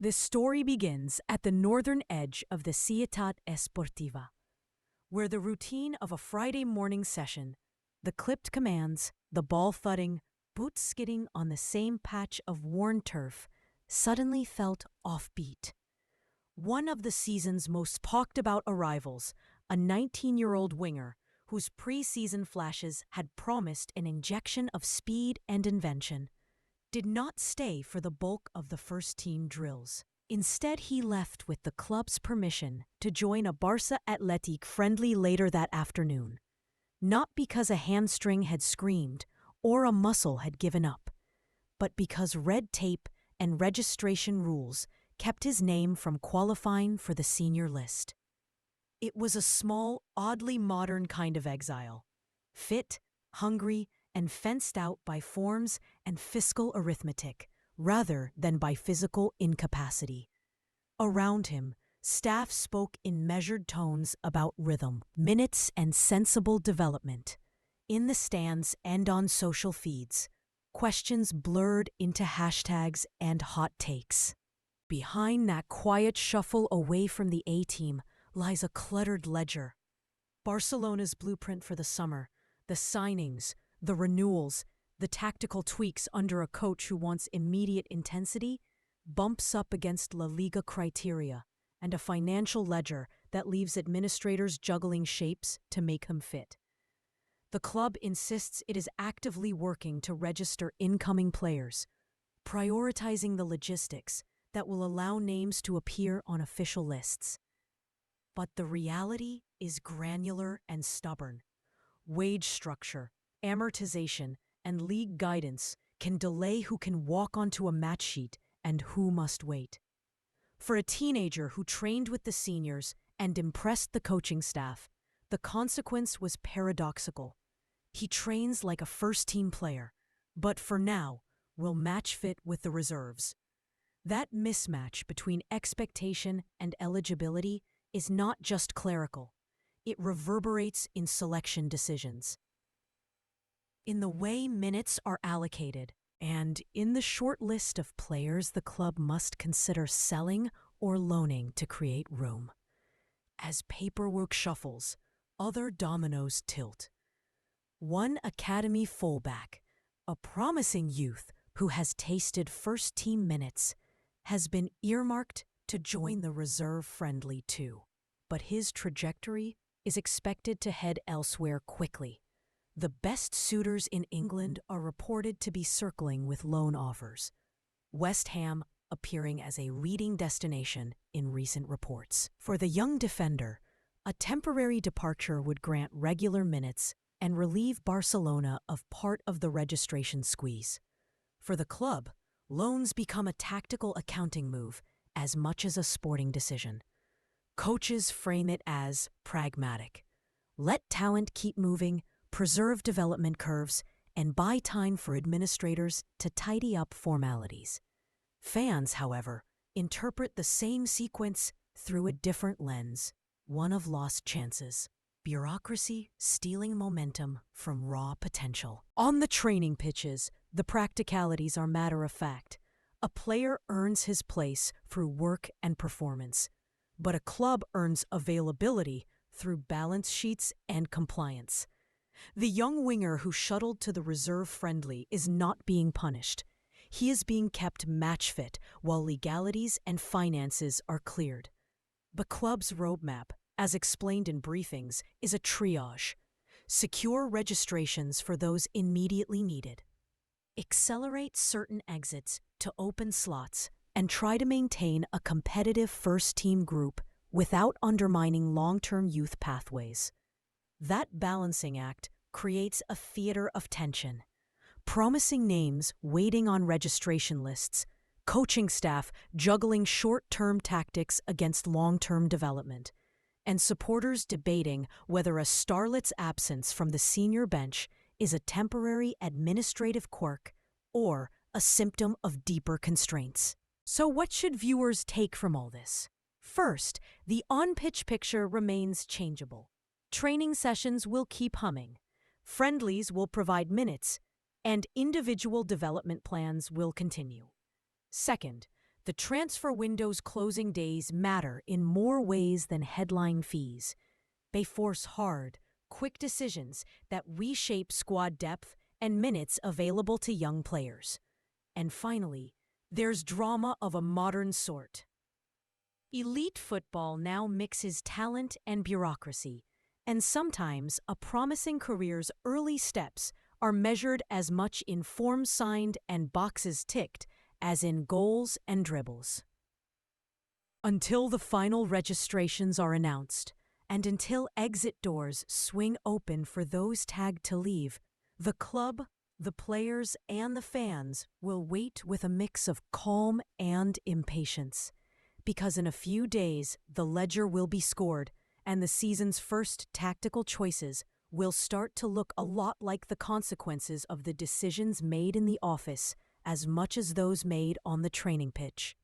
This story begins at the northern edge of the Ciutat Esportiva, where the routine of a Friday morning session, the clipped commands, the ball thudding, boots skidding on the same patch of worn turf, suddenly felt offbeat. One of the season's most talked-about arrivals, a 19-year-old winger whose pre-season flashes had promised an injection of speed and invention, did not stay for the bulk of the first-team drills. Instead, he left with the club's permission to join a Barça Athletic friendly later that afternoon. Not because a hamstring had screamed or a muscle had given up, but because red tape and registration rules kept his name from qualifying for the senior list. It was a small, oddly modern kind of exile. Fit, hungry, and fenced out by forms and fiscal arithmetic, rather than by physical incapacity. Around him, staff spoke in measured tones about rhythm, minutes, and sensible development. In the stands and on social feeds, questions blurred into hashtags and hot takes. Behind that quiet shuffle away from the A-team lies a cluttered ledger. Barcelona's blueprint for the summer, the signings, the renewals, the tactical tweaks under a coach who wants immediate intensity, bumps up against La Liga criteria and a financial ledger that leaves administrators juggling shapes to make him fit. The club insists it is actively working to register incoming players, prioritizing the logistics that will allow names to appear on official lists. But the reality is granular and stubborn. Wage structure, amortization, and league guidance can delay who can walk onto a match sheet and who must wait. For a teenager who trained with the seniors and impressed the coaching staff, the consequence was paradoxical. He trains like a first-team player, but for now will match fit with the reserves. That mismatch between expectation and eligibility is not just clerical. It reverberates in selection decisions, in the way minutes are allocated, and in the short list of players the club must consider selling or loaning to create room. As paperwork shuffles, other dominoes tilt. One academy fullback, a promising youth who has tasted first-team minutes, has been earmarked to join the reserve-friendly too. But his trajectory is expected to head elsewhere quickly. The best suitors in England are reported to be circling with loan offers, West Ham appearing as a leading destination in recent reports. For the young defender, a temporary departure would grant regular minutes and relieve Barcelona of part of the registration squeeze. For the club, loans become a tactical accounting move as much as a sporting decision. Coaches frame it as pragmatic. Let talent keep moving, preserve development curves, and buy time for administrators to tidy up formalities. Fans, however, interpret the same sequence through a different lens, one of lost chances. Bureaucracy stealing momentum from raw potential. On the training pitches, the practicalities are matter of fact. A player earns his place through work and performance, but a club earns availability through balance sheets and compliance. The young winger who shuttled to the reserve friendly is not being punished. He is being kept match fit while legalities and finances are cleared. The club's roadmap, as explained in briefings, is a triage. Secure registrations for those immediately needed. Accelerate certain exits to open slots and try to maintain a competitive first-team group without undermining long-term youth pathways. That balancing act creates a theater of tension. Promising names waiting on registration lists, coaching staff juggling short-term tactics against long-term development, and supporters debating whether a starlet's absence from the senior bench is a temporary administrative quirk or a symptom of deeper constraints. So what should viewers take from all this? First, the on-pitch picture remains changeable. Training sessions will keep humming, friendlies will provide minutes, and individual development plans will continue. Second, The transfer window's closing days matter in more ways than headline fees. They force hard, quick decisions that reshape squad depth and minutes available to young players. And finally, there's drama of a modern sort. Elite football now mixes talent and bureaucracy, and sometimes a promising career's early steps are measured as much in forms signed and boxes ticked as in goals and dribbles. Until the final registrations are announced, and until exit doors swing open for those tagged to leave, the club, the players, and the fans will wait with a mix of calm and impatience. Because in a few days, the ledger will be scored, and the season's first tactical choices will start to look a lot like the consequences of the decisions made in the office as much as those made on the training pitch.